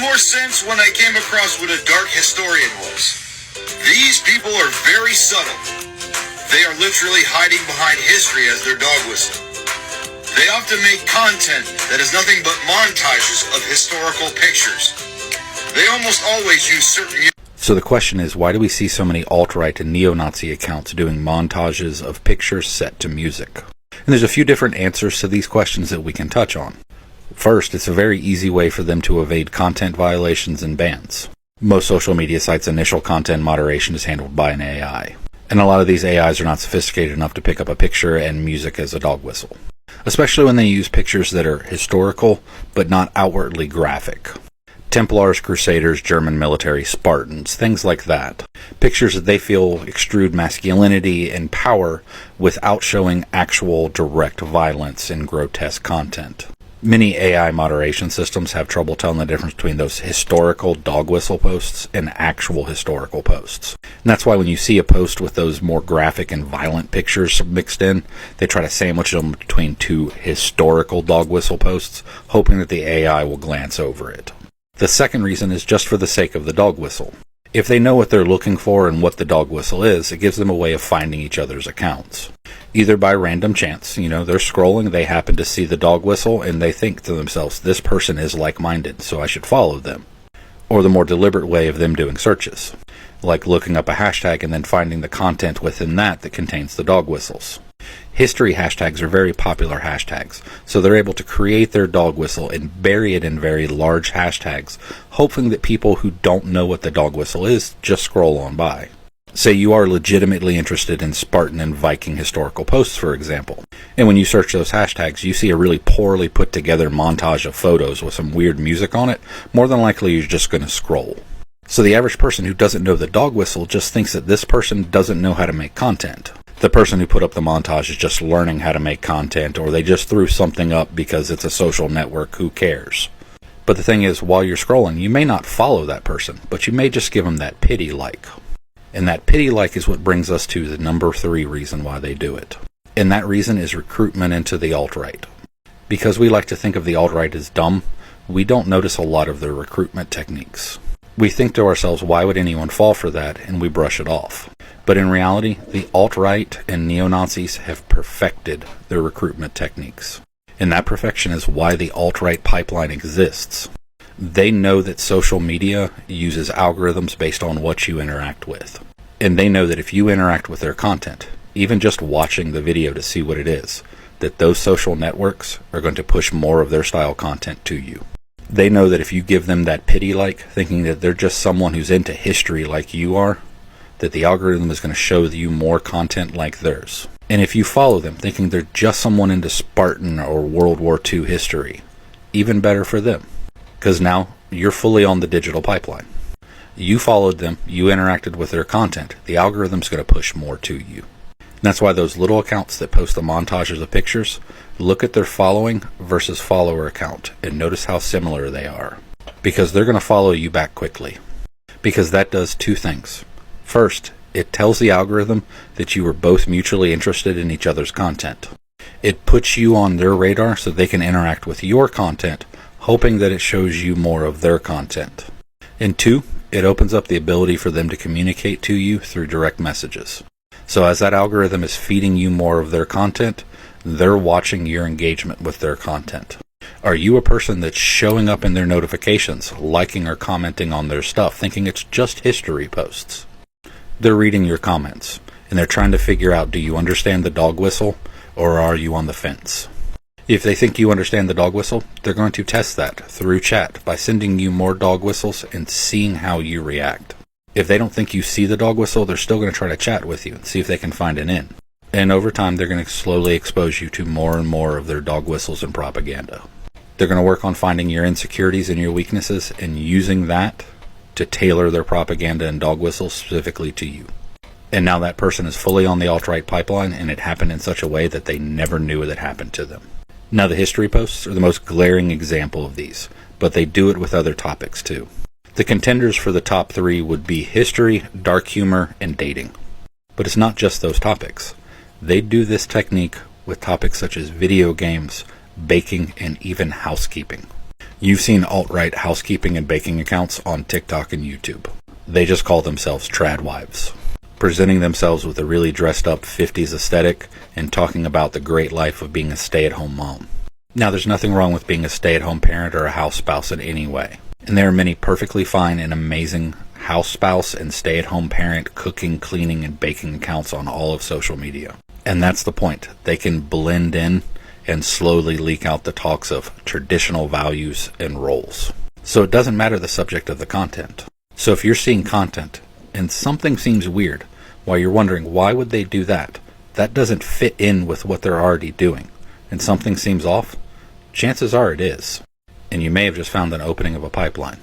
more sense when I came across what a dark historian was. These people are very subtle. They are literally hiding behind history as their dog whistle. They often make content that is nothing but montages of historical pictures. They almost always use certain... So the question is, why do we see so many alt-right and neo-Nazi accounts doing montages of pictures set to music? And there's a few different answers to these questions that we can touch on. First, it's a very easy way for them to evade content violations and bans. Most social media sites' initial content moderation is handled by an AI. And a lot of these AIs are not sophisticated enough to pick up a picture and music as a dog whistle. Especially when they use pictures that are historical, but not outwardly graphic. Templars, Crusaders, German military, Spartans, things like that. Pictures that they feel extrude masculinity and power without showing actual direct violence and grotesque content. Many AI moderation systems have trouble telling the difference between those historical dog whistle posts and actual historical posts. And that's why when you see a post with those more graphic and violent pictures mixed in, they try to sandwich them between two historical dog whistle posts, hoping that the AI will glance over it. The second reason is just for the sake of the dog whistle. If they know what they're looking for and what the dog whistle is, it gives them a way of finding each other's accounts. Either by random chance, they're scrolling, they happen to see the dog whistle, and they think to themselves, this person is like-minded, so I should follow them. Or the more deliberate way of them doing searches, like looking up a hashtag and then finding the content within that contains the dog whistles. History hashtags are very popular hashtags, so they're able to create their dog whistle and bury it in very large hashtags, hoping that people who don't know what the dog whistle is just scroll on by. Say you are legitimately interested in Spartan and Viking historical posts, for example, and when you search those hashtags, you see a really poorly put together montage of photos with some weird music on it, more than likely you're just going to scroll. So the average person who doesn't know the dog whistle just thinks that this person doesn't know how to make content. The person who put up the montage is just learning how to make content, or they just threw something up because it's a social network, who cares? But the thing is, while you're scrolling, you may not follow that person, but you may just give them that pity like. And that pity like is what brings us to the number 3 reason why they do it. And that reason is recruitment into the alt-right. Because we like to think of the alt-right as dumb, we don't notice a lot of their recruitment techniques. We think to ourselves, why would anyone fall for that? And we brush it off. But in reality, the alt-right and neo-Nazis have perfected their recruitment techniques. And that perfection is why the alt-right pipeline exists. They know that social media uses algorithms based on what you interact with. And they know that if you interact with their content, even just watching the video to see what it is, that those social networks are going to push more of their style content to you. They know that if you give them that pity-like, thinking that they're just someone who's into history like you are, that the algorithm is going to show you more content like theirs. And if you follow them, thinking they're just someone into Spartan or World War II history, even better for them. Because now, you're fully on the digital pipeline. You followed them, you interacted with their content, the algorithm's going to push more to you. And that's why those little accounts that post the montages of pictures, look at their following versus follower account, and notice how similar they are. Because they're going to follow you back quickly. Because that does 2 things. First, it tells the algorithm that you are both mutually interested in each other's content. It puts you on their radar so they can interact with your content, hoping that it shows you more of their content. And 2, it opens up the ability for them to communicate to you through direct messages. So as that algorithm is feeding you more of their content, they're watching your engagement with their content. Are you a person that's showing up in their notifications, liking or commenting on their stuff, thinking it's just history posts? They're reading your comments, and they're trying to figure out, do you understand the dog whistle, or are you on the fence? If they think you understand the dog whistle, they're going to test that through chat by sending you more dog whistles and seeing how you react. If they don't think you see the dog whistle, they're still going to try to chat with you and see if they can find an in. And over time, they're going to slowly expose you to more and more of their dog whistles and propaganda. They're going to work on finding your insecurities and your weaknesses and using that to tailor their propaganda and dog whistles specifically to you. And now that person is fully on the alt-right pipeline, and it happened in such a way that they never knew it happened to them. Now the history posts are the most glaring example of these, but they do it with other topics too. The contenders for the top 3 would be history, dark humor, and dating. But it's not just those topics. They do this technique with topics such as video games, baking, and even housekeeping. You've seen alt-right housekeeping and baking accounts on TikTok and YouTube. They just call themselves trad wives, presenting themselves with a really dressed up 50s aesthetic and talking about the great life of being a stay-at-home mom. Now, there's nothing wrong with being a stay-at-home parent or a house spouse in any way. And there are many perfectly fine and amazing house spouse and stay-at-home parent cooking, cleaning, and baking accounts on all of social media. And that's the point. They can blend in and slowly leak out the talks of traditional values and roles. So it doesn't matter the subject of the content. So if you're seeing content and something seems weird, while you're wondering why would they do that, that doesn't fit in with what they're already doing, and something seems off, chances are it is. And you may have just found an opening of a pipeline.